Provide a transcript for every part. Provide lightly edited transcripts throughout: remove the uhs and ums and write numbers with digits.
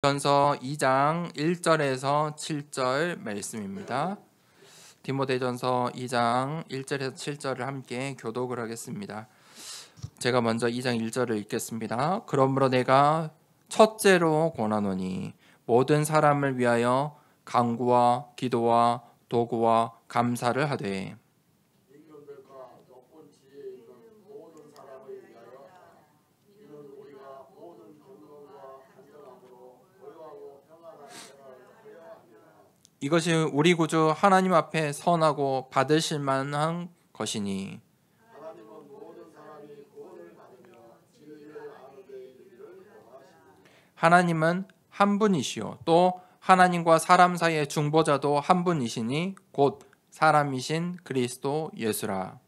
전서 2장 1절에서 7절 말씀입니다. 디모데전서 2장 1절에서 7절을 함께 교독을 하겠습니다. 제가 먼저 2장 1절을 읽겠습니다. 그러므로 내가 첫째로 권하노니 모든 사람을 위하여 간구와 기도와 도구와 감사를 하되 이것이 우리 구주 하나님 앞에 선하고 받으실 만한 것이니 하나님은 한 분이시요 또 하나님과 사람 사이의 중보자도 한 분이시니 곧 사람이신 그리스도 예수라.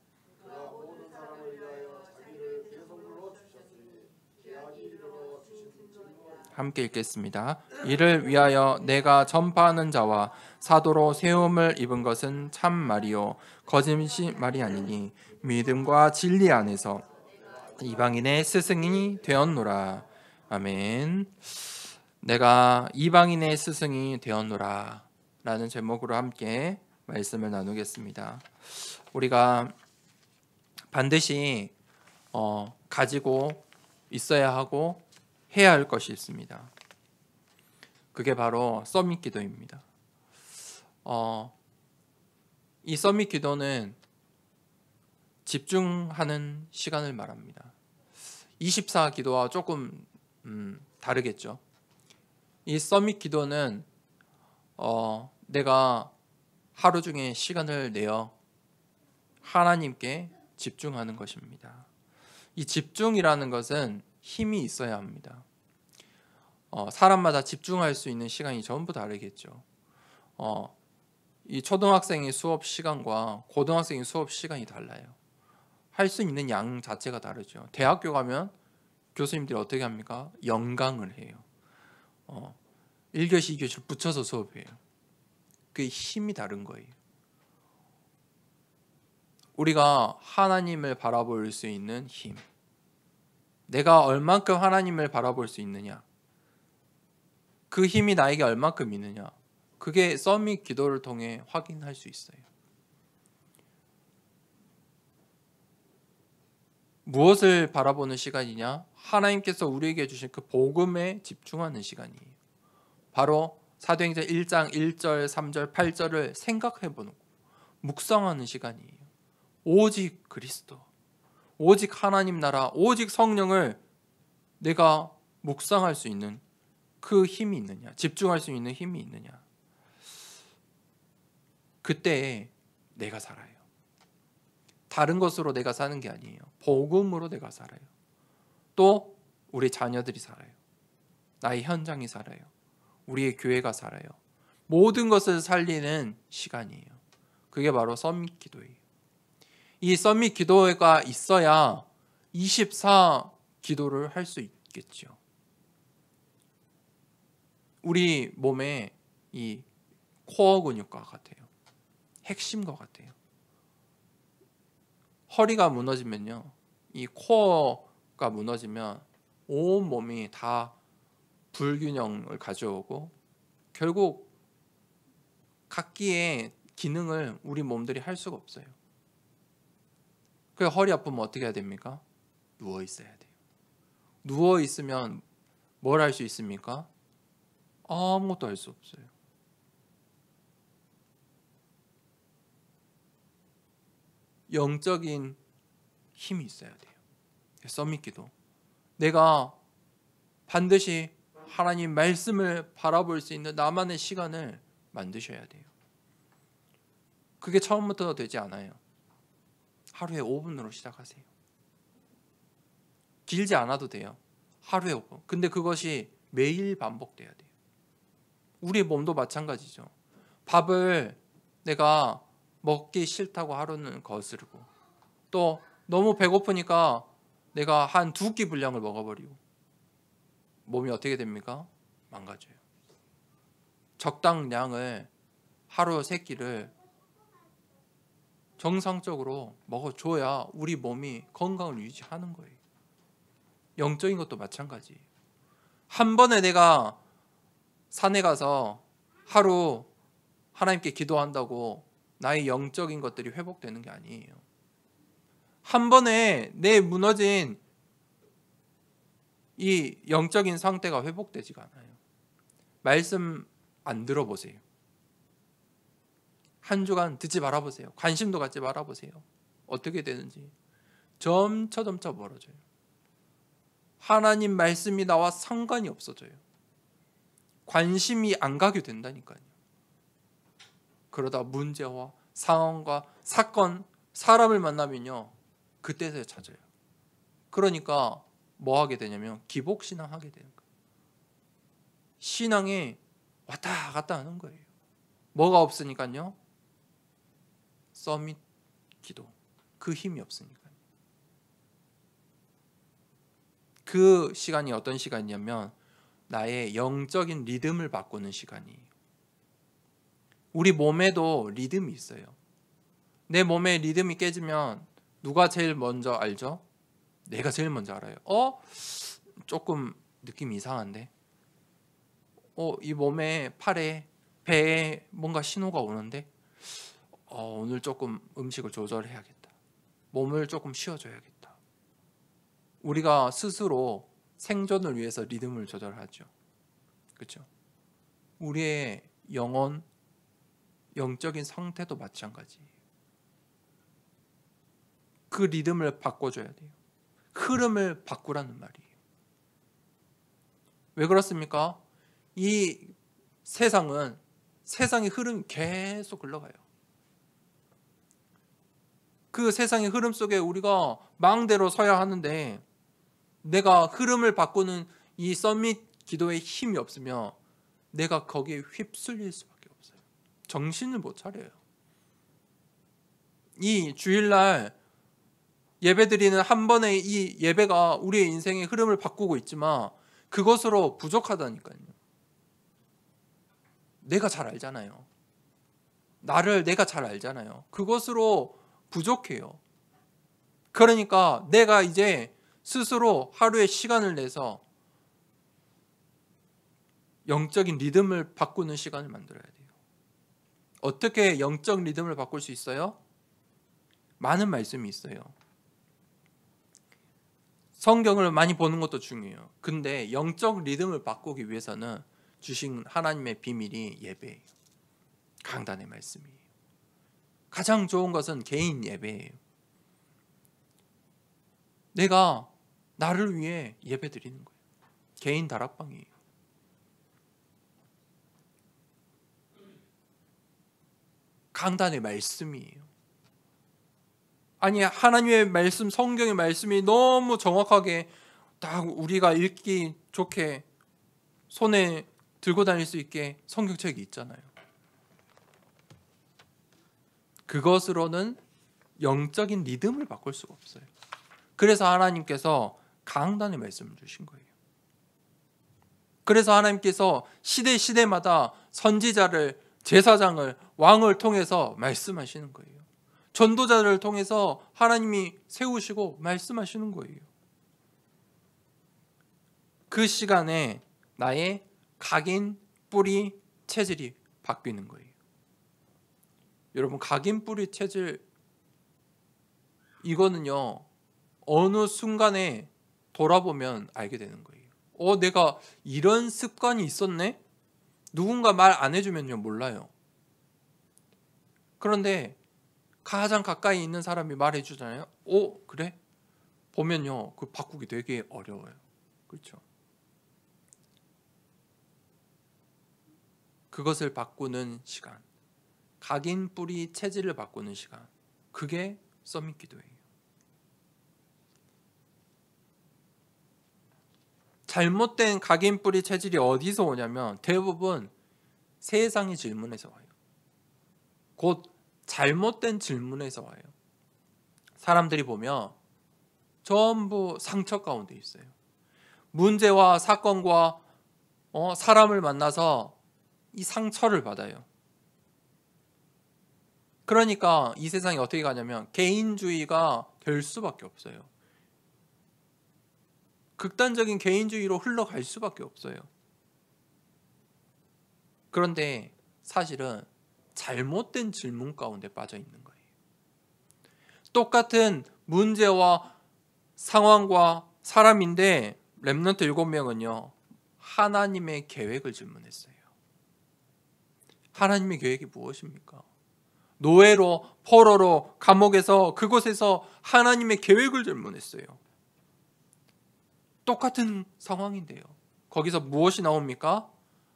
함께 읽겠습니다. 이를 위하여 내가 전파하는 자와 사도로 세움을 입은 것은 참 말이요 거짓말이 아니니 믿음과 진리 안에서 이방인의 스승이 되었노라. 아멘. 내가 이방인의 스승이 되었노라 라는 제목으로 함께 말씀을 나누겠습니다. 우리가 반드시 가지고 있어야 하고 해야 할 것이 있습니다. 그게 바로 서밋 기도입니다. 이 서밋 기도는 집중하는 시간을 말합니다. 24 기도와 조금 다르겠죠. 이 서밋 기도는 내가 하루 중에 시간을 내어 하나님께 집중하는 것입니다. 이 집중이라는 것은 힘이 있어야 합니다. 사람마다 집중할 수 있는 시간이 전부 다르겠죠. 이 초등학생의 수업 시간과 고등학생의 수업 시간이 달라요. 할 수 있는 양 자체가 다르죠. 대학교 가면 교수님들이 어떻게 합니까? 연강을 해요. 1교시, 2교시를 붙여서 수업해요. 그게 힘이 다른 거예요. 우리가 하나님을 바라볼 수 있는 힘, 내가 얼만큼 하나님을 바라볼 수 있느냐, 그 힘이 나에게 얼만큼 있느냐, 그게 서밋 기도를 통해 확인할 수 있어요. 무엇을 바라보는 시간이냐? 하나님께서 우리에게 주신 그 복음에 집중하는 시간이에요. 바로 사도행전 1장 1절, 3절, 8절을 생각해보는, 묵상하는 시간이에요. 오직 그리스도, 오직 하나님 나라, 오직 성령을 내가 묵상할 수 있는 그 힘이 있느냐, 집중할 수 있는 힘이 있느냐, 그때 내가 살아요. 다른 것으로 내가 사는 게 아니에요. 복음으로 내가 살아요. 또 우리 자녀들이 살아요. 나의 현장이 살아요. 우리의 교회가 살아요. 모든 것을 살리는 시간이에요. 그게 바로 서밋 기도예요. 이 서밋 기도가 있어야 24 기도를 할 수 있겠죠. 우리 몸에 이 코어 근육과 같아요. 핵심과 같아요. 허리가 무너지면요, 이 코어가 무너지면 온 몸이 다 불균형을 가져오고 결국 각기의 기능을 우리 몸들이 할 수가 없어요. 그래서 허리 아프면 어떻게 해야 됩니까? 누워 있어야 돼요. 누워 있으면 뭘 할 수 있습니까? 아무것도 할 수 없어요. 영적인 힘이 있어야 돼요. 서밋 기도. 내가 반드시 하나님 말씀을 바라볼 수 있는 나만의 시간을 만드셔야 돼요. 그게 처음부터 되지 않아요. 하루에 5분으로 시작하세요. 길지 않아도 돼요. 하루에 5분. 근데 그것이 매일 반복돼야 돼요. 우리 몸도 마찬가지죠. 밥을 내가 먹기 싫다고 하루는 거스르고, 또 너무 배고프니까 내가 한 2끼 분량을 먹어버리고, 몸이 어떻게 됩니까? 망가져요. 적당량을 하루 3끼를 정상적으로 먹어줘야 우리 몸이 건강을 유지하는 거예요. 영적인 것도 마찬가지예요. 한 번에 내가 산에 가서 하루 하나님께 기도한다고 나의 영적인 것들이 회복되는 게 아니에요. 한 번에 내 무너진 이 영적인 상태가 회복되지가 않아요. 말씀 안 들어보세요. 한 주간 듣지 말아보세요. 관심도 갖지 말아보세요. 어떻게 되는지. 점차 멀어져요. 하나님 말씀이 나와 상관이 없어져요. 관심이 안 가게 된다니까요. 그러다 문제와 상황과 사건, 사람을 만나면요, 그때서야 찾아요. 그러니까 뭐 하게 되냐면 기복신앙 하게 되는 거예요. 신앙에 왔다 갔다 하는 거예요. 뭐가 없으니까요? 서밋 기도. 그 힘이 없으니까요. 그 시간이 어떤 시간이냐면 나의 영적인 리듬을 바꾸는 시간이에요. 우리 몸에도 리듬이 있어요. 내 몸의 리듬이 깨지면 누가 제일 먼저 알죠? 내가 제일 먼저 알아요. 조금 느낌이 이상한데? 이 몸에, 팔에, 배에 뭔가 신호가 오는데? 오늘 조금 음식을 조절해야겠다. 몸을 조금 쉬어줘야겠다. 우리가 스스로 생존을 위해서 리듬을 조절하죠. 그렇죠? 우리의 영혼, 영적인 상태도 마찬가지예요. 그 리듬을 바꿔줘야 돼요. 흐름을 바꾸라는 말이에요. 왜 그렇습니까? 이 세상의 흐름이 계속 흘러가요. 그 세상의 흐름 속에 우리가 망대로 서야 하는데 내가 흐름을 바꾸는 이 서밋 기도에 힘이 없으면 내가 거기에 휩쓸릴 수밖에 없어요. 정신을 못 차려요. 이 주일날 예배드리는 한 번의 이 예배가 우리의 인생의 흐름을 바꾸고 있지만 그것으로 부족하다니까요. 내가 잘 알잖아요. 나를 내가 잘 알잖아요. 그것으로 부족해요. 그러니까 내가 이제 스스로 하루에 시간을 내서 영적인 리듬을 바꾸는 시간을 만들어야 돼요. 어떻게 영적 리듬을 바꿀 수 있어요? 많은 말씀이 있어요. 성경을 많이 보는 것도 중요해요. 근데 영적 리듬을 바꾸기 위해서는 주신 하나님의 비밀이 예배예요. 강단의 말씀이에요. 가장 좋은 것은 개인 예배예요. 내가 나를 위해 예배 드리는 거예요. 개인 다락방이에요. 강단의 말씀이에요. 아니, 하나님의 말씀, 성경의 말씀이 너무 정확하게 딱 우리가 읽기 좋게 손에 들고 다닐 수 있게 성경책이 있잖아요. 그것으로는 영적인 리듬을 바꿀 수가 없어요. 그래서 하나님께서 강단의 말씀을 주신 거예요. 그래서 하나님께서 시대마다 선지자를, 제사장을, 왕을 통해서 말씀하시는 거예요. 전도자를 통해서 하나님이 세우시고 말씀하시는 거예요. 그 시간에 나의 각인, 뿌리, 체질이 바뀌는 거예요. 여러분, 각인, 뿌리, 체질, 이거는요, 어느 순간에 돌아보면 알게 되는 거예요. 내가 이런 습관이 있었네? 누군가 말 안 해주면요, 몰라요. 그런데 가장 가까이 있는 사람이 말해주잖아요. 그래? 보면요, 그 바꾸기 되게 어려워요. 그렇죠? 그것을 바꾸는 시간, 각인, 뿌리, 체질을 바꾸는 시간, 그게 서밋 기도예요. 잘못된 각인, 뿌리, 체질이 어디서 오냐면 대부분 세상의 질문에서 와요. 곧 잘못된 질문에서 와요. 사람들이 보면 전부 상처 가운데 있어요. 문제와 사건과 사람을 만나서 이 상처를 받아요. 그러니까 이 세상이 어떻게 가냐면 개인주의가 될 수밖에 없어요. 극단적인 개인주의로 흘러갈 수밖에 없어요. 그런데 사실은 잘못된 질문 가운데 빠져 있는 거예요. 똑같은 문제와 상황과 사람인데 렘넌트 7명은요 하나님의 계획을 질문했어요. 하나님의 계획이 무엇입니까? 노예로, 포로로, 감옥에서, 그곳에서 하나님의 계획을 질문했어요. 똑같은 상황인데요. 거기서 무엇이 나옵니까?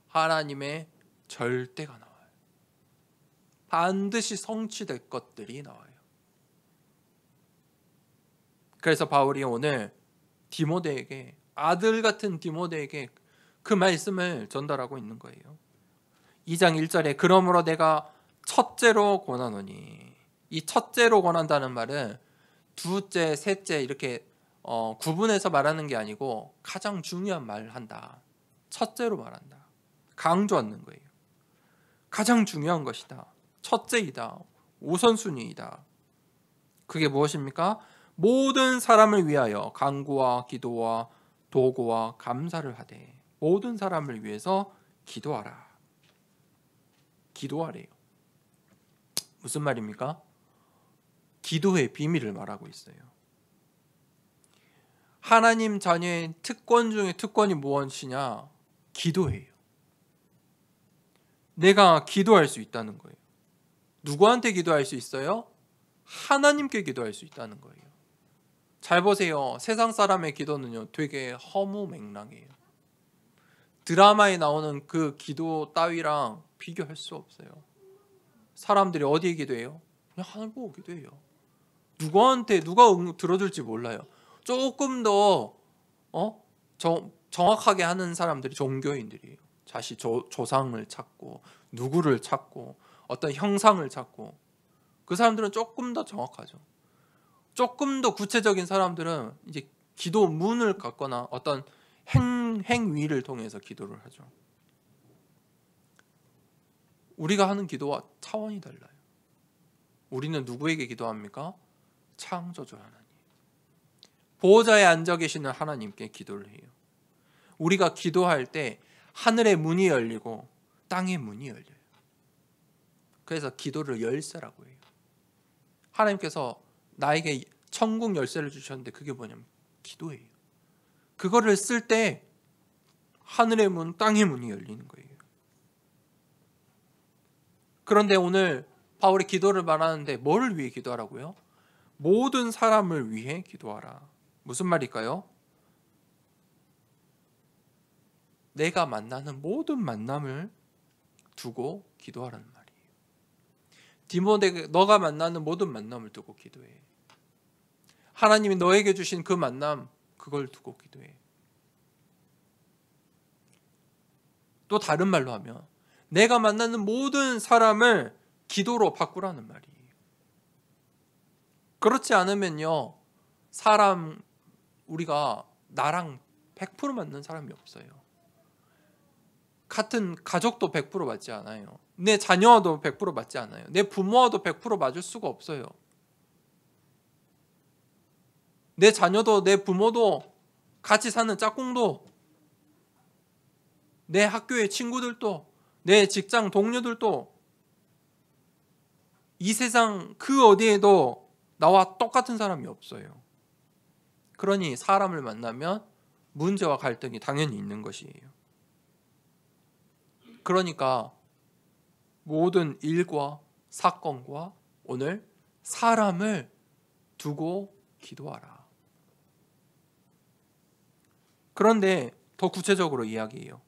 하나님의 절대가 나와요. 반드시 성취될 것들이 나와요. 그래서 바울이 오늘 디모데에게, 아들 같은 디모데에게 그 말씀을 전달하고 있는 거예요. 2장 1절에 그러므로 내가 첫째로 권하노니, 이 첫째로 권한다는 말은 두째, 셋째 이렇게 구분해서 말하는 게 아니고 가장 중요한 말을 한다. 첫째로 말한다. 강조하는 거예요. 가장 중요한 것이다. 첫째이다. 우선순위이다. 그게 무엇입니까? 모든 사람을 위하여 간구와 기도와 도구와 감사를 하되 모든 사람을 위해서 기도하라. 기도하래요. 무슨 말입니까? 기도의 비밀을 말하고 있어요. 하나님 자녀의 특권 중에 특권이 무엇이냐? 기도예요. 내가 기도할 수 있다는 거예요. 누구한테 기도할 수 있어요? 하나님께 기도할 수 있다는 거예요. 잘 보세요. 세상 사람의 기도는요 되게 허무맹랑해요. 드라마에 나오는 그 기도 따위랑 비교할 수 없어요. 사람들이 어디에 기도해요? 그냥 하늘 보고 기도해요. 누구한테 누가 들어줄지 몰라요. 조금 더 정확하게 하는 사람들이 종교인들이에요. 자신 조상을 찾고 누구를 찾고 어떤 형상을 찾고, 그 사람들은 조금 더 정확하죠. 조금 더 구체적인 사람들은 이제 기도문을 갖거나 어떤 행위를 통해서 기도를 하죠. 우리가 하는 기도와 차원이 달라요. 우리는 누구에게 기도합니까? 창조주 하나님, 보호자에 앉아 계시는 하나님께 기도를 해요. 우리가 기도할 때 하늘의 문이 열리고 땅의 문이 열려요. 그래서 기도를 열쇠라고 해요. 하나님께서 나에게 천국 열쇠를 주셨는데 그게 뭐냐면 기도예요. 그거를 쓸 때 하늘의 문, 땅의 문이 열리는 거예요. 그런데 오늘 바울이 기도를 말하는데 뭐를 위해 기도하라고요? 모든 사람을 위해 기도하라. 무슨 말일까요? 내가 만나는 모든 만남을 두고 기도하라는 말이에요. 디모데, 너가 만나는 모든 만남을 두고 기도해. 하나님이 너에게 주신 그 만남, 그걸 두고 기도해. 또 다른 말로 하면 내가 만나는 모든 사람을 기도로 바꾸라는 말이에요. 그렇지 않으면요, 우리가 나랑 100% 맞는 사람이 없어요. 같은 가족도 100% 맞지 않아요. 내 자녀와도 100% 맞지 않아요. 내 부모와도 100% 맞을 수가 없어요. 내 자녀도 내 부모도 같이 사는 짝꿍도 내 학교의 친구들도 내 직장 동료들도 이 세상 그 어디에도 나와 똑같은 사람이 없어요. 그러니 사람을 만나면 문제와 갈등이 당연히 있는 것이에요. 그러니까 모든 일과 사건과 오늘 사람을 두고 기도하라. 그런데 더 구체적으로 이야기해요.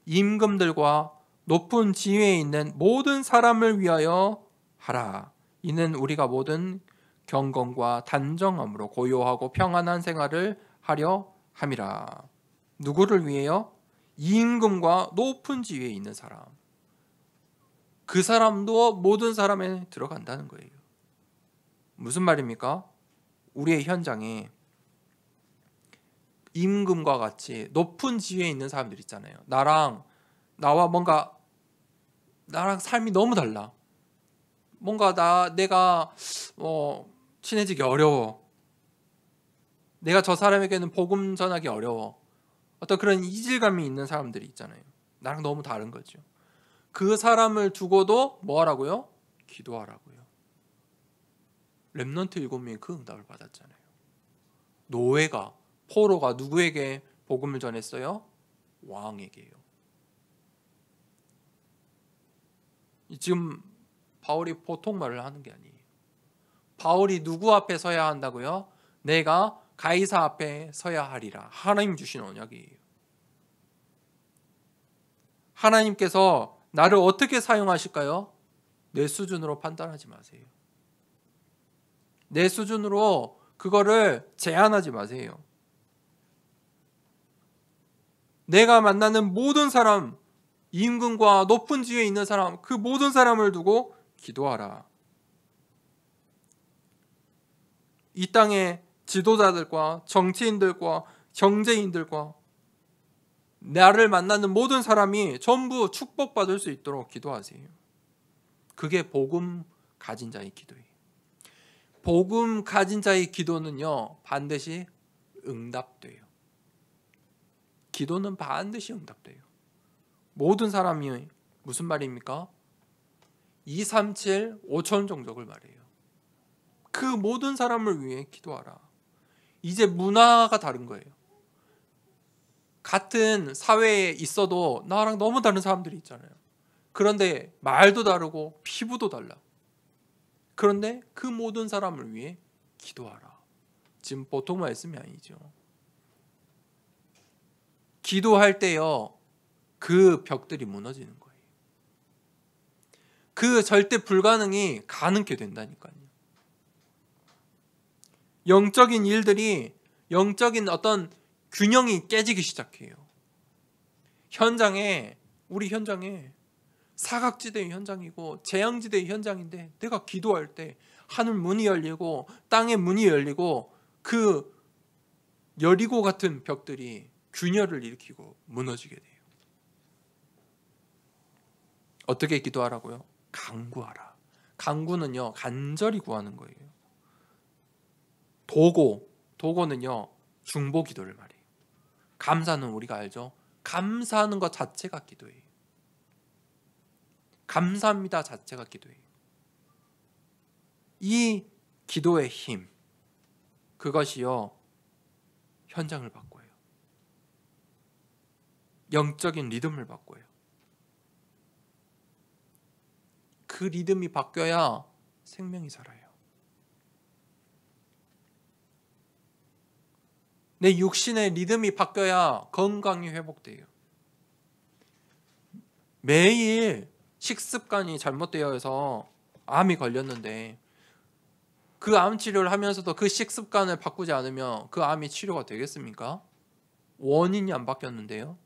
임금들과 높은 지위에 있는 모든 사람을 위하여 하라. 이는 우리가 모든 경건과 단정함으로 고요하고 평안한 생활을 하려 함이라. 누구를 위해요? 임금과 높은 지위에 있는 사람. 그 사람도 모든 사람에 들어간다는 거예요. 무슨 말입니까? 우리의 현장에 임금과 같이 높은 지위에 있는 사람들 있잖아요. 나와 나랑 삶이 너무 달라. 뭔가 내가 친해지기 어려워. 내가 저 사람에게는 복음 전하기 어려워. 어떤 그런 이질감이 있는 사람들이 있잖아요. 나랑 너무 다른 거죠. 그 사람을 두고도 뭐 하라고요? 기도하라고요. 렘넌트 7명이 그 응답을 받았잖아요. 노예가, 포로가 누구에게 복음을 전했어요? 왕에게요. 지금 바울이 보통 말을 하는 게 아니에요. 바울이 누구 앞에 서야 한다고요? 내가 가이사 앞에 서야 하리라. 하나님 주신 언약이에요. 하나님께서 나를 어떻게 사용하실까요? 내 수준으로 판단하지 마세요. 내 수준으로 그거를 제한하지 마세요. 내가 만나는 모든 사람, 임금과 높은 지위에 있는 사람, 그 모든 사람을 두고 기도하라. 이 땅의 지도자들과 정치인들과 경제인들과 나를 만나는 모든 사람이 전부 축복받을 수 있도록 기도하세요. 그게 복음 가진 자의 기도예요. 복음 가진 자의 기도는요, 반드시 응답돼요. 기도는 반드시 응답돼요. 모든 사람이 무슨 말입니까? 2, 3, 7, 5천 종족을 말해요. 그 모든 사람을 위해 기도하라. 이제 문화가 다른 거예요. 같은 사회에 있어도 나랑 너무 다른 사람들이 있잖아요. 그런데 말도 다르고 피부도 달라. 그런데 그 모든 사람을 위해 기도하라. 지금 보통 말씀이 아니죠. 기도할 때요, 그 벽들이 무너지는 거예요. 그 절대 불가능이 가능케 된다니까요. 영적인 일들이, 영적인 어떤 균형이 깨지기 시작해요. 우리 현장에 사각지대의 현장이고 재앙지대의 현장인데 내가 기도할 때 하늘 문이 열리고 땅의 문이 열리고 그 여리고 같은 벽들이 균열을 일으키고 무너지게 돼요. 어떻게 기도하라고요? 간구하라. 간구는요, 간절히 구하는 거예요. 도고는요, 중보 기도를 말해요. 감사는 우리가 알죠? 감사하는 것 자체가 기도예요. 감사합니다 자체가 기도예요. 이 기도의 힘, 그것이요, 현장을 바꿔요. 영적인 리듬을 바꿔요. 그 리듬이 바뀌어야 생명이 살아요. 내 육신의 리듬이 바뀌어야 건강이 회복돼요. 매일 식습관이 잘못되어 서 암이 걸렸는데 그 암 치료를 하면서도 그 식습관을 바꾸지 않으면 그 암이 치료가 되겠습니까? 원인이 안 바뀌었는데요.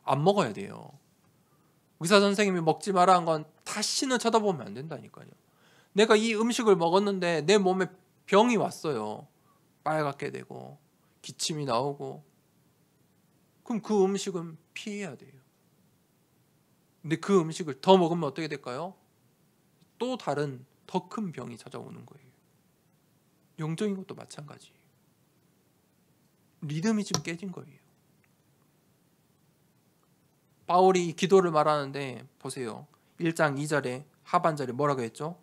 안 먹어야 돼요. 의사 선생님이 먹지 마라 한 건 다시는 쳐다보면 안 된다니까요. 내가 이 음식을 먹었는데 내 몸에 병이 왔어요. 빨갛게 되고 기침이 나오고, 그럼 그 음식은 피해야 돼요. 근데 그 음식을 더 먹으면 어떻게 될까요? 또 다른 더 큰 병이 찾아오는 거예요. 영적인 것도 마찬가지예요. 리듬이 지금 깨진 거예요. 바울이 기도를 말하는데 보세요. 1장 2절에 하반절에 뭐라고 했죠?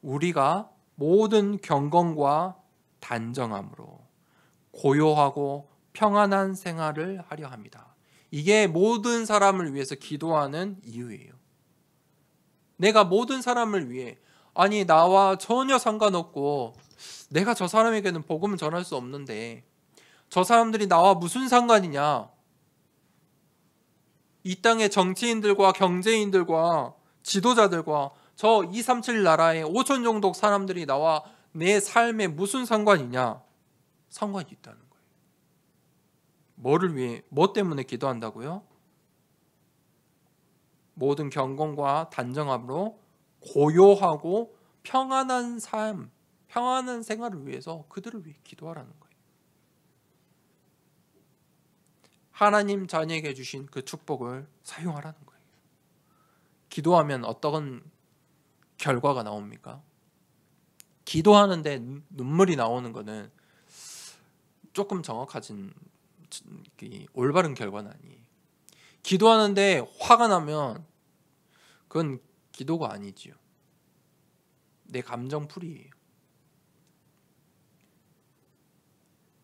우리가 모든 경건과 단정함으로 고요하고 평안한 생활을 하려 합니다. 이게 모든 사람을 위해서 기도하는 이유예요. 내가 모든 사람을 위해, 아니 나와 전혀 상관없고 내가 저 사람에게는 복음을 전할 수 없는데 저 사람들이 나와 무슨 상관이냐, 이 땅의 정치인들과 경제인들과 지도자들과 저 237 나라의 5천 종족 사람들이 나와 내 삶에 무슨 상관이냐? 상관이 있다는 거예요. 뭐를 위해, 뭐 때문에 기도한다고요? 모든 경건과 단정함으로 고요하고 평안한 삶, 평안한 생활을 위해서 그들을 위해 기도하라는 거예요. 하나님 자녀에게 주신 그 축복을 사용하라는 거예요. 기도하면 어떤 결과가 나옵니까? 기도하는데 눈물이 나오는 것은 조금 정확하진, 올바른 결과는 아니에요. 기도하는데 화가 나면 그건 기도가 아니지요. 내 감정풀이에요.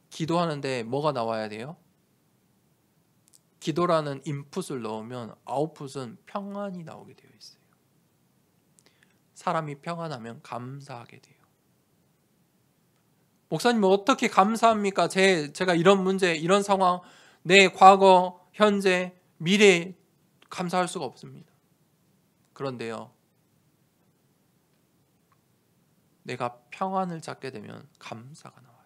기도하는데 뭐가 나와야 돼요? 기도라는 인풋을 넣으면 아웃풋은 평안이 나오게 되어 있어요. 사람이 평안하면 감사하게 돼요. 목사님 어떻게 감사합니까? 제가 이런 문제, 이런 상황, 내 과거, 현재, 미래에 감사할 수가 없습니다. 그런데요, 내가 평안을 찾게 되면 감사가 나와요.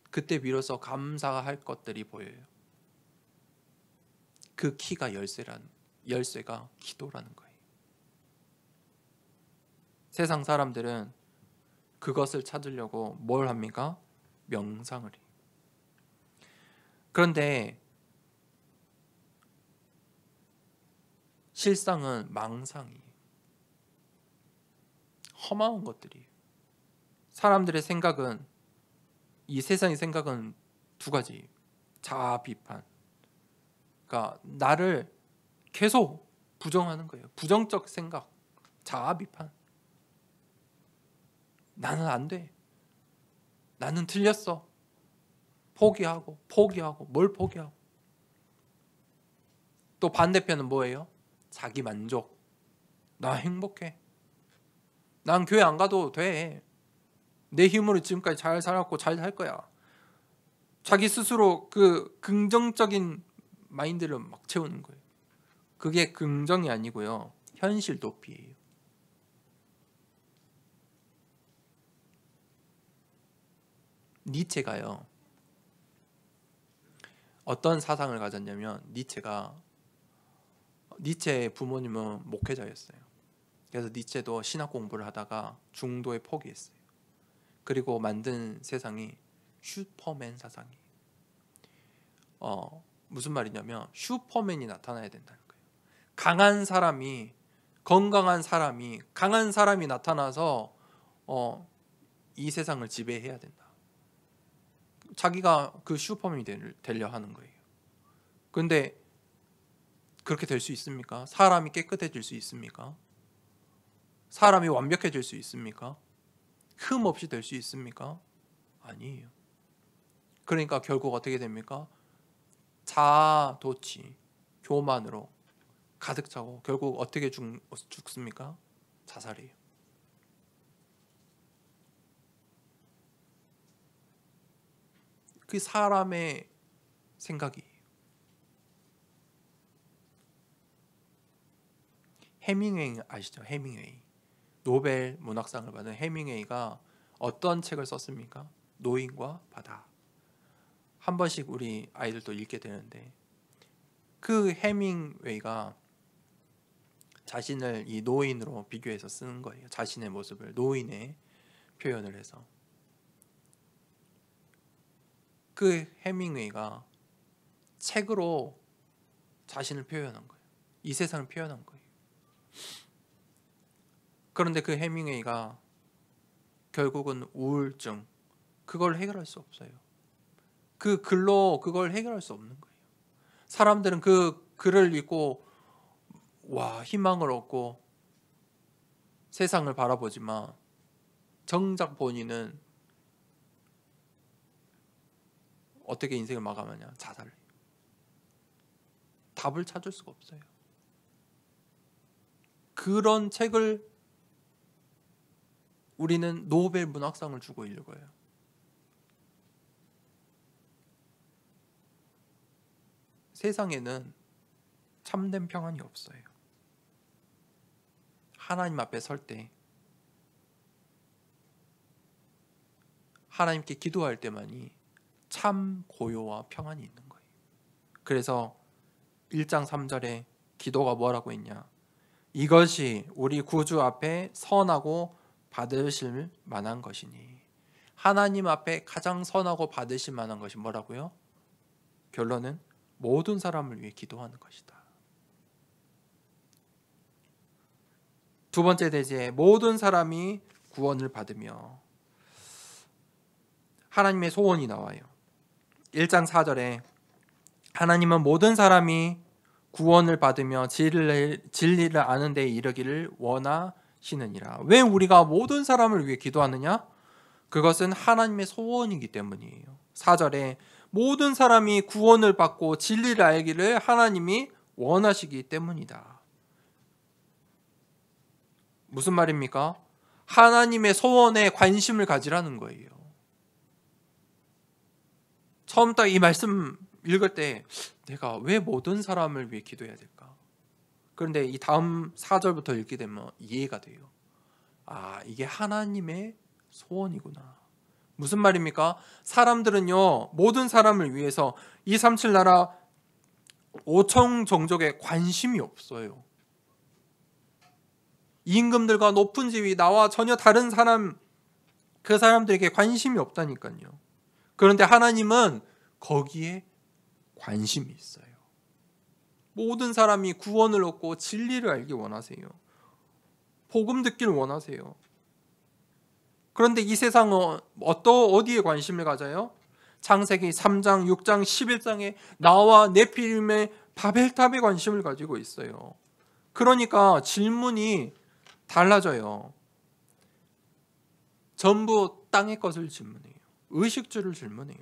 그때 비로소 감사할 것들이 보여요. 그 키가 열쇠가 기도라는 거예요. 세상 사람들은 그것을 찾으려고 뭘 합니까? 명상을 해요. 그런데 실상은 망상이에요. 허망한 것들이에요. 사람들의 생각은, 이 세상의 생각은 두 가지. 자아 비판. 그러니까 나를 계속 부정하는 거예요. 부정적 생각, 자아 비판. 나는 안 돼. 나는 틀렸어. 포기하고 뭘 포기하고. 또 반대편은 뭐예요? 자기 만족. 나 행복해. 난 교회 안 가도 돼. 내 힘으로 지금까지 잘 살았고 잘 살 거야. 자기 스스로 그 긍정적인 마인드를 막 채우는 거예요. 그게 긍정이 아니고요, 현실 도피예요. 니체가요, 어떤 사상을 가졌냐면, 니체의 부모님은 목회자였어요. 그래서 니체도 신학 공부를 하다가 중도에 포기했어요. 그리고 만든 세상이 슈퍼맨 사상이에요. 무슨 말이냐면 슈퍼맨이 나타나야 된다는 거예요. 강한 사람이 나타나서 이 세상을 지배해야 된다. 자기가 그 슈퍼맨이 되려 하는 거예요. 그런데 그렇게 될 수 있습니까? 사람이 깨끗해질 수 있습니까? 사람이 완벽해질 수 있습니까? 흠 없이 될 수 있습니까? 아니에요. 그러니까 결국 어떻게 됩니까? 자아도취, 교만으로 가득 차고 결국 어떻게 죽습니까? 자살이에요. 그 사람의 생각이에요. 해밍웨이 아시죠? 해밍웨이. 노벨 문학상을 받은 해밍웨이가 어떤 책을 썼습니까? 노인과 바다. 한 번씩 우리 아이들도 읽게 되는데, 그 해밍웨이가 자신을 이 노인으로 비교해서 쓰는 거예요. 자신의 모습을 노인의 표현을 해서. 그 해밍웨이가 책으로 자신을 표현한 거예요. 이 세상을 표현한 거예요. 그런데 그 해밍웨이가 결국은 우울증, 그걸 해결할 수 없어요. 그 글로 그걸 해결할 수 없는 거예요. 사람들은 그 글을 읽고 희망을 얻고 세상을 바라보지만 정작 본인은 어떻게 인생을 마감하냐? 자살을 해요. 답을 찾을 수가 없어요. 그런 책을 우리는 노벨 문학상을 주고 읽어요. 세상에는 참된 평안이 없어요. 하나님 앞에 설 때, 하나님께 기도할 때만이 참 고요와 평안이 있는 거예요. 그래서 1장 3절에 기도가 뭐라고 했냐? 이것이 우리 구주 앞에 선하고 받으실 만한 것이니. 하나님 앞에 가장 선하고 받으실 만한 것이 뭐라고요? 결론은 모든 사람을 위해 기도하는 것이다. 두 번째 대지에 모든 사람이 구원을 받으며, 하나님의 소원이 나와요. 1장 4절에 하나님은 모든 사람이 구원을 받으며 진리를 아는 데 이르기를 원하시느니라. 왜 우리가 모든 사람을 위해 기도하느냐? 그것은 하나님의 소원이기 때문이에요. 4절에 모든 사람이 구원을 받고 진리를 알기를 하나님이 원하시기 때문이다. 무슨 말입니까? 하나님의 소원에 관심을 가지라는 거예요. 처음 딱 이 말씀 읽을 때 내가 왜 모든 사람을 위해 기도해야 될까? 그런데 이 다음 4절부터 읽게 되면 이해가 돼요. 아, 이게 하나님의 소원이구나. 무슨 말입니까? 사람들은요, 모든 사람을 위해서 237 나라 5천 종족에 관심이 없어요. 임금들과 높은 지위, 나와 전혀 다른 사람, 그 사람들에게 관심이 없다니까요. 그런데 하나님은 거기에 관심이 있어요. 모든 사람이 구원을 얻고 진리를 알기 원하세요. 복음 듣기를 원하세요. 그런데 이 세상은 어디에 관심을 가져요? 창세기 3장, 6장, 11장에 나와 네피림의 바벨탑에 관심을 가지고 있어요. 그러니까 질문이 달라져요. 전부 땅의 것을 질문해요. 의식주를 질문해요.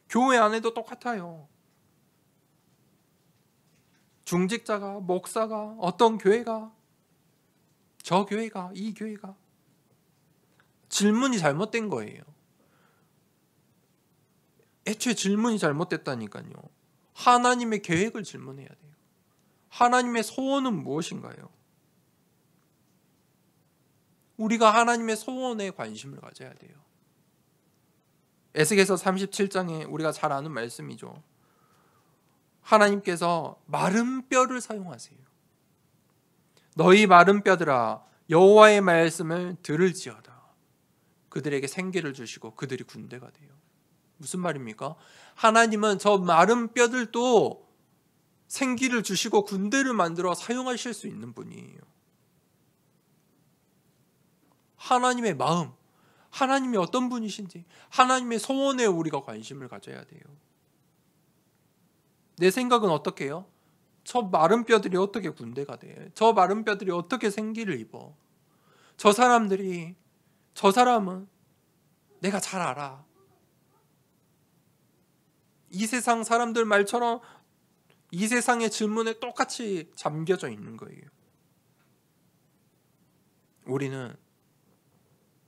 교회 안에도 똑같아요. 중직자가, 목사가, 어떤 교회가, 저 교회가, 이 교회가 질문이 잘못된 거예요. 애초에 질문이 잘못됐다니까요. 하나님의 계획을 질문해야 돼요. 하나님의 소원은 무엇인가요? 우리가 하나님의 소원에 관심을 가져야 돼요. 에스겔서 37장에 우리가 잘 아는 말씀이죠. 하나님께서 마른 뼈를 사용하세요. 너희 마른 뼈들아 여호와의 말씀을 들을지어다. 그들에게 생기를 주시고 그들이 군대가 돼요. 무슨 말입니까? 하나님은 저 마른 뼈들도 생기를 주시고 군대를 만들어 사용하실 수 있는 분이에요. 하나님의 마음, 하나님이 어떤 분이신지, 하나님의 소원에 우리가 관심을 가져야 돼요. 내 생각은 어떻게 해요? 저 마른 뼈들이 어떻게 군대가 돼? 저 마른 뼈들이 어떻게 생기를 입어? 저 사람은 내가 잘 알아. 이 세상 사람들 말처럼 이 세상의 질문에 똑같이 잠겨져 있는 거예요. 우리는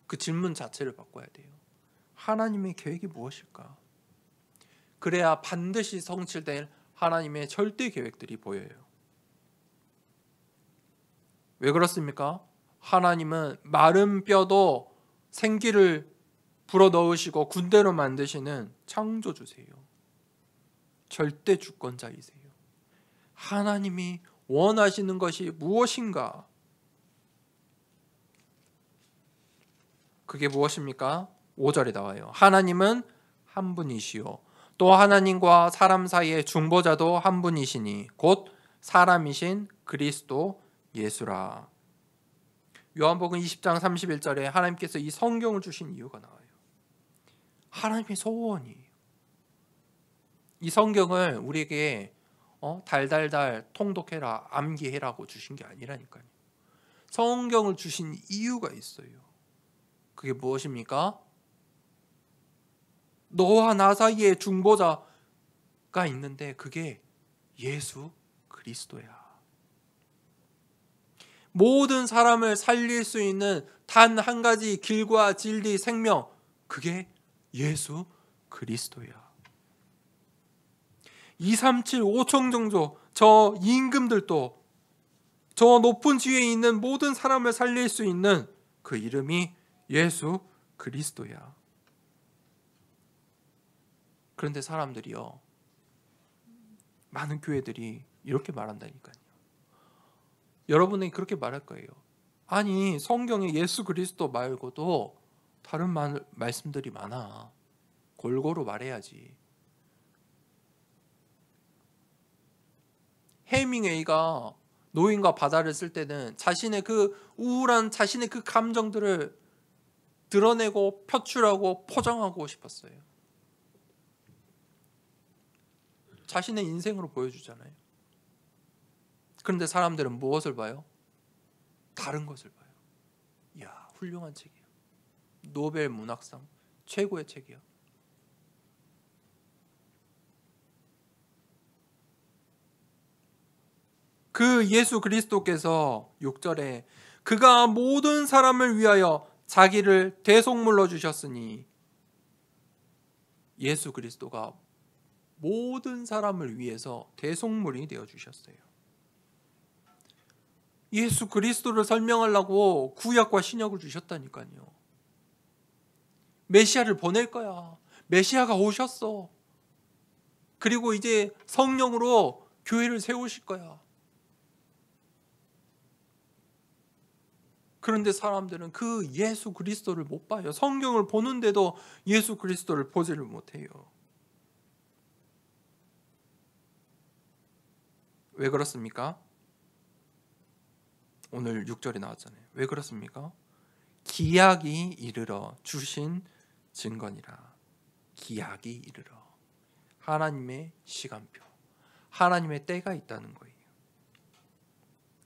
그 질문 자체를 바꿔야 돼요. 하나님의 계획이 무엇일까? 그래야 반드시 성취될 하나님의 절대 계획들이 보여요. 왜 그렇습니까? 하나님은 마른 뼈도 생기를 불어넣으시고 군대로 만드시는 창조주세요. 절대 주권자이세요. 하나님이 원하시는 것이 무엇인가? 그게 무엇입니까? 5절에 나와요. 하나님은 한 분이시요 또 하나님과 사람 사이의 중보자도 한 분이시니 곧 사람이신 그리스도 예수라. 요한복음 20장 31절에 하나님께서 이 성경을 주신 이유가 나와요. 하나님의 소원이에요. 이 성경을 우리에게 달달달 통독해라, 암기해라고 주신 게 아니라니까요. 성경을 주신 이유가 있어요. 그게 무엇입니까? 너와 나 사이에 중보자가 있는데 그게 예수 그리스도야. 모든 사람을 살릴 수 있는 단 한 가지 길과 진리 생명, 그게 예수 그리스도야. 237 5천 종족, 저 임금들도 저 높은 지위에 있는 모든 사람을 살릴 수 있는 그 이름이 예수 그리스도야. 그런데 사람들이요, 많은 교회들이 이렇게 말한다니까요. 여러분이 그렇게 말할 거예요. 아니, 성경에 예수 그리스도 말고도 다른 말씀들이 많아. 골고루 말해야지. 해밍웨이가 노인과 바다를 쓸 때는 자신의 그 우울한 자신의 그 감정들을 드러내고 표출하고 포장하고 싶었어요. 자신의 인생으로 보여주잖아요. 그런데 사람들은 무엇을 봐요? 다른 것을 봐요. 이야, 훌륭한 책이야. 노벨 문학상 최고의 책이야. 그 예수 그리스도께서 6절에 그가 모든 사람을 위하여 자기를 대속물로 주셨으니, 예수 그리스도가 모든 사람을 위해서 대속물이 되어 주셨어요. 예수 그리스도를 설명하려고 구약과 신약을 주셨다니까요. 메시아를 보낼 거야. 메시아가 오셨어. 그리고 이제 성령으로 교회를 세우실 거야. 그런데 사람들은 그 예수 그리스도를 못 봐요. 성경을 보는데도 예수 그리스도를 보지를 못해요. 왜 그렇습니까? 오늘 6절에 나왔잖아요. 왜 그렇습니까? 기약이 이르러 주신 증거니라. 기약이 이르러. 하나님의 시간표, 하나님의 때가 있다는 거예요.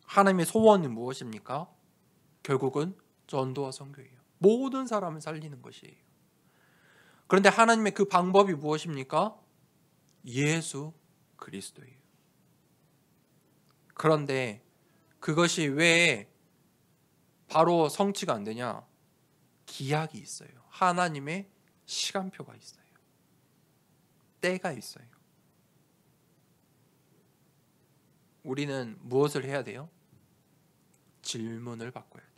하나님의 소원은 무엇입니까? 결국은 전도와 선교예요. 모든 사람을 살리는 것이에요. 그런데 하나님의 그 방법이 무엇입니까? 예수 그리스도예요. 그런데 그것이 왜 바로 성취가 안 되냐? 기약이 있어요. 하나님의 시간표가 있어요. 때가 있어요. 우리는 무엇을 해야 돼요? 질문을 바꿔야 돼요.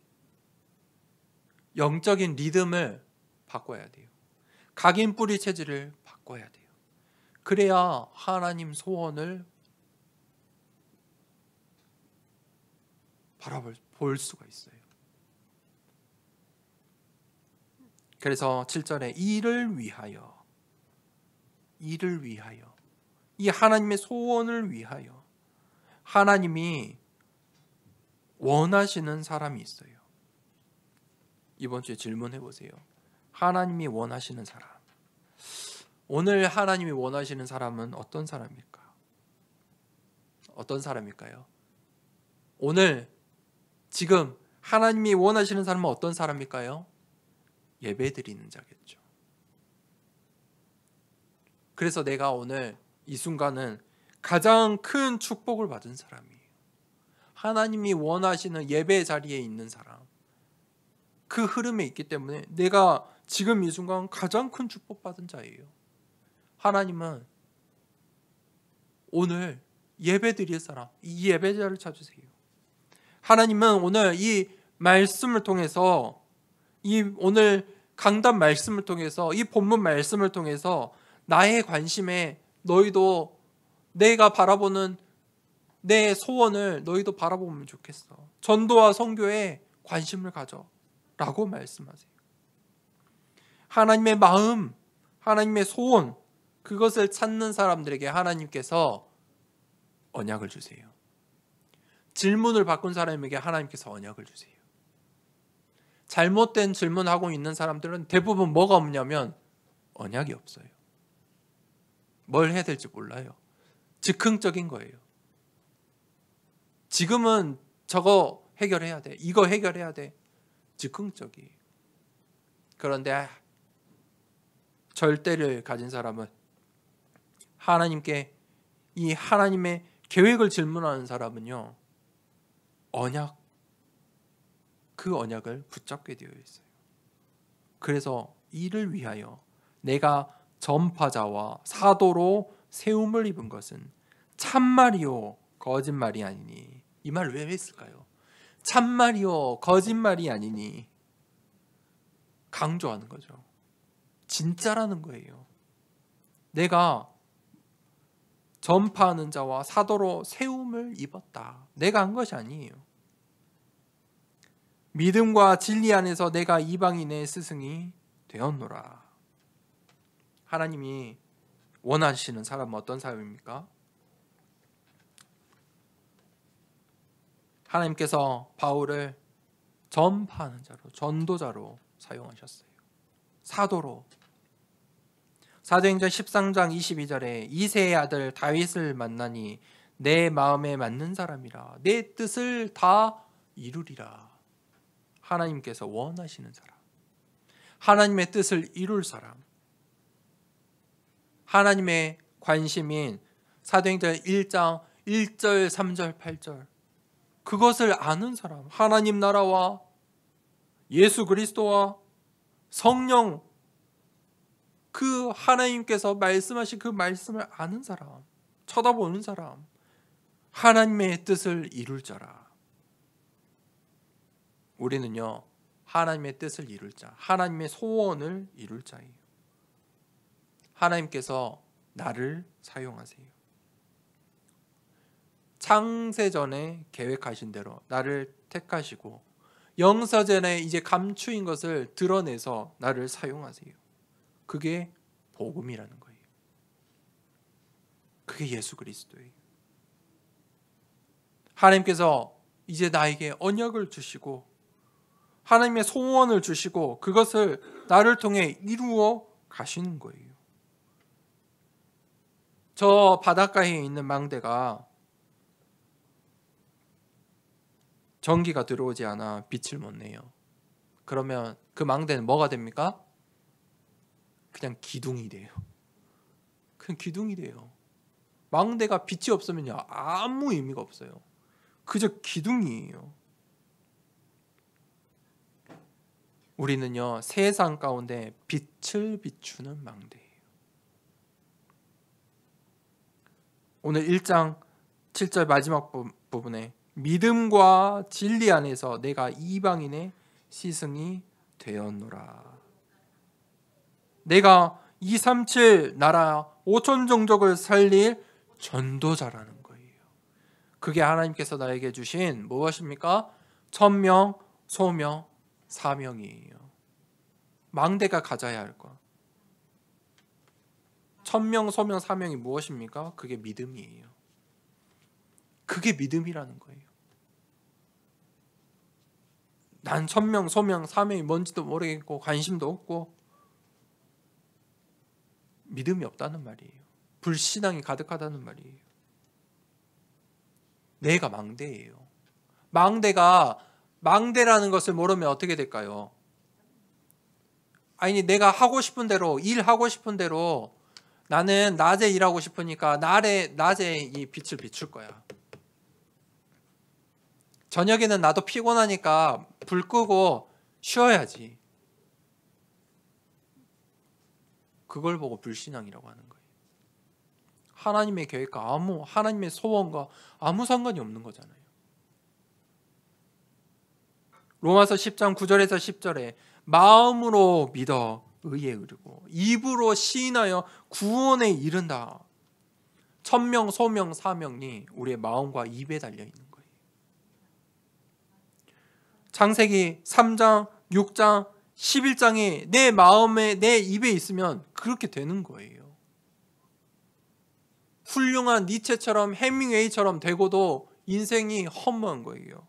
영적인 리듬을 바꿔야 돼요. 각인 뿌리 체질을 바꿔야 돼요. 그래야 하나님 소원을 볼 수가 있어요. 그래서 7절에 이를 위하여, 이 하나님의 소원을 위하여 하나님이 원하시는 사람이 있어요. 이번 주에 질문해 보세요. 하나님이 원하시는 사람. 오늘 하나님이 원하시는 사람은 어떤 사람일까? 어떤 사람일까요? 오늘 지금 하나님이 원하시는 사람은 어떤 사람일까요? 예배드리는 자겠죠. 그래서 내가 오늘 이 순간은 가장 큰 축복을 받은 사람이에요. 하나님이 원하시는 예배 자리에 있는 사람, 그 흐름에 있기 때문에 내가 지금 이 순간 가장 큰 축복받은 자예요. 하나님은 오늘 예배 드릴 사람, 이 예배자를 찾으세요. 하나님은 오늘 이 말씀을 통해서, 이 오늘 강단 말씀을 통해서, 이 본문 말씀을 통해서 나의 관심에 너희도, 내가 바라보는 내 소원을 너희도 바라보면 좋겠어. 전도와 선교에 관심을 가져 라고 말씀하세요. 하나님의 마음, 하나님의 소원, 그것을 찾는 사람들에게 하나님께서 언약을 주세요. 질문을 바꾼 사람에게 하나님께서 언약을 주세요. 잘못된 질문하고 있는 사람들은 대부분 뭐가 없냐면 언약이 없어요. 뭘 해야 될지 몰라요. 즉흥적인 거예요. 지금은 저거 해결해야 돼. 이거 해결해야 돼. 즉흥적이에요. 그런데 절대를 가진 사람은 하나님께, 이 하나님의 계획을 질문하는 사람은요, 그 언약을 붙잡게 되어 있어요. 그래서 이를 위하여 내가 전파자와 사도로 세움을 입은 것은 참말이요 거짓말이 아니니. 이 말을 왜 했을까요? 참말이요 거짓말이 아니니. 강조하는 거죠. 진짜라는 거예요. 내가 전파하는 자와 사도로 세움을 입었다. 내가 한 것이 아니에요. 믿음과 진리 안에서 내가 이방인의 스승이 되었노라. 하나님이 원하시는 사람은 어떤 사람입니까? 하나님께서 바울을 전파하는 자로, 전도자로 사용하셨어요. 사도로. 사도행전 13장 22절에 이새의 아들 다윗을 만나니 내 마음에 맞는 사람이라 내 뜻을 다 이루리라. 하나님께서 원하시는 사람, 하나님의 뜻을 이룰 사람, 하나님의 관심인 사도행전 1장 1절 3절 8절 그것을 아는 사람, 하나님 나라와 예수 그리스도와 성령, 그 하나님께서 말씀하신 그 말씀을 아는 사람, 쳐다보는 사람, 하나님의 뜻을 이룰 자라. 우리는요, 하나님의 뜻을 이룰 자, 하나님의 소원을 이룰 자예요. 하나님께서 나를 사용하세요. 창세전에 계획하신 대로 나를 택하시고 영사전에 이제 감추인 것을 드러내서 나를 사용하세요. 그게 복음이라는 거예요. 그게 예수 그리스도예요. 하나님께서 이제 나에게 언약을 주시고 하나님의 소원을 주시고 그것을 나를 통해 이루어 가시는 거예요. 저 바닷가에 있는 망대가 전기가 들어오지 않아 빛을 못 내요. 그러면 그 망대는 뭐가 됩니까? 그냥 기둥이 돼요. 그냥 기둥이 돼요. 망대가 빛이 없으면요, 아무 의미가 없어요. 그저 기둥이에요. 우리는요, 세상 가운데 빛을 비추는 망대예요. 오늘 1장 7절 마지막 부분에 믿음과 진리 안에서 내가 이방인의 시승이 되었노라. 내가 237 나라 5천 종족을 살릴 전도자라는 거예요. 그게 하나님께서 나에게 주신 무엇입니까? 천명, 소명, 사명이에요. 망대가 가져야 할 것. 천명, 소명, 사명이 무엇입니까? 그게 믿음이에요. 그게 믿음이라는 거예요. 난 천명, 소명, 사명이 뭔지도 모르겠고 관심도 없고 믿음이 없다는 말이에요. 불신앙이 가득하다는 말이에요. 내가 망대예요. 망대라는 것을 모르면 어떻게 될까요? 아니, 내가 하고 싶은 대로, 일하고 싶은 대로 나는 낮에 일하고 싶으니까 낮에 이 빛을 비출 거야. 저녁에는 나도 피곤하니까 불 끄고 쉬어야지. 그걸 보고 불신앙이라고 하는 거예요. 하나님의 계획과 하나님의 소원과 아무 상관이 없는 거잖아요. 로마서 10장 9절에서 10절에 마음으로 믿어 의에 이르고 입으로 시인하여 구원에 이른다. 천명, 소명, 사명이 우리의 마음과 입에 달려 있는 거예요. 창세기 3장, 6장, 11장이 내 마음에, 내 입에 있으면 그렇게 되는 거예요. 훌륭한 니체처럼 해밍웨이처럼 되고도 인생이 허무한 거예요.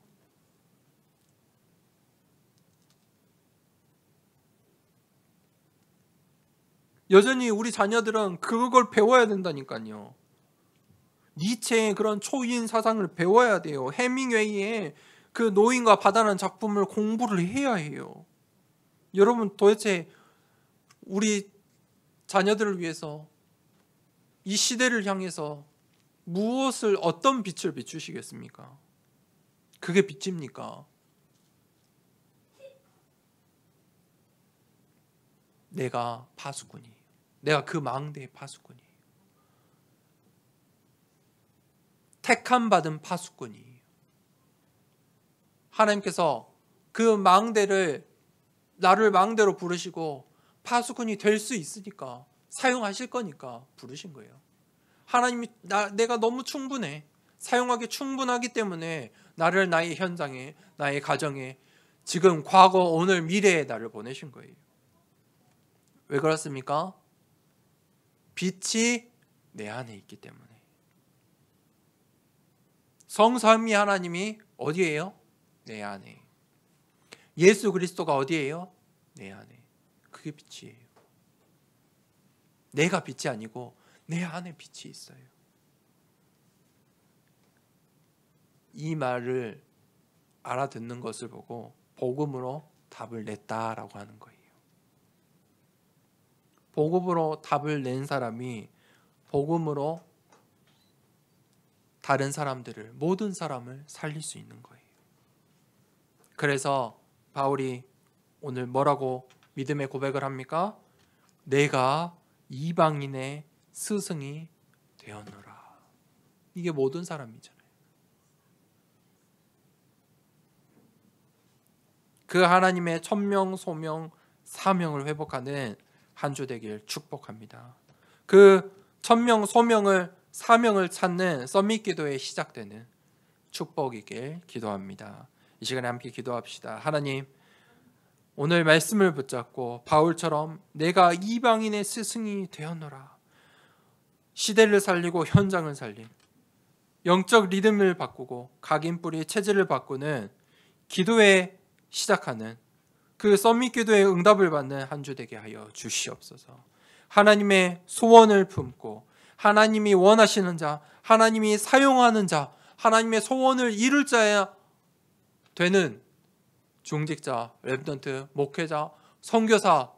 여전히 우리 자녀들은 그걸 배워야 된다니까요. 니체의 그런 초인 사상을 배워야 돼요. 해밍웨이의 그 노인과 바다라는 작품을 공부를 해야 해요. 여러분, 도대체 우리 자녀들을 위해서 이 시대를 향해서 어떤 빛을 비추시겠습니까? 그게 빛입니까? 내가 파수꾼이에요. 내가 그 망대의 파수꾼이에요. 택함 받은 파수꾼이에요. 하나님께서 그 망대를 나를 망대로 부르시고 파수꾼이 될 수 있으니까 사용하실 거니까 부르신 거예요. 하나님이 내가 너무 충분해. 사용하기 충분하기 때문에 나를 나의 현장에, 나의 가정에, 지금, 과거, 오늘, 미래에 나를 보내신 거예요. 왜 그렇습니까? 빛이 내 안에 있기 때문에. 성삼위 하나님이 어디예요? 내 안에. 예수 그리스도가 어디예요? 내 안에. 그게 빛이에요. 내가 빛이 아니고 내 안에 빛이 있어요. 이 말을 알아듣는 것을 보고 복음으로 답을 냈다라고 하는 거예요. 복음으로 답을 낸 사람이 복음으로 다른 사람들을, 모든 사람을 살릴 수 있는 거예요. 그래서 바울이 오늘 뭐라고 믿음의 고백을 합니까? 내가 이방인의 스승이 되었노라. 이게 모든 사람이잖아요. 그 하나님의 천명, 소명, 사명을 회복하는 한 주 되길 축복합니다. 그 천명, 소명을, 사명을 찾는 서밋 기도에 시작되는 축복이길 기도합니다. 이 시간에 함께 기도합시다. 하나님, 오늘 말씀을 붙잡고 바울처럼 내가 이방인의 스승이 되었노라. 시대를 살리고 현장을 살린, 영적 리듬을 바꾸고 각인뿌리 체질을 바꾸는 기도에 시작하는 그 서밋 기도의 응답을 받는 한 주 되게 하여 주시옵소서. 하나님의 소원을 품고 하나님이 원하시는 자, 하나님이 사용하는 자, 하나님의 소원을 이룰 자야 되는 중직자, 렘넌트, 목회자, 선교사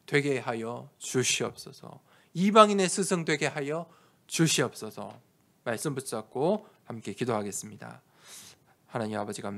되게 하여 주시옵소서. 이방인의 스승 되게 하여 주시옵소서. 말씀 붙잡고 함께 기도하겠습니다. 하나님 아버지 감사합니다.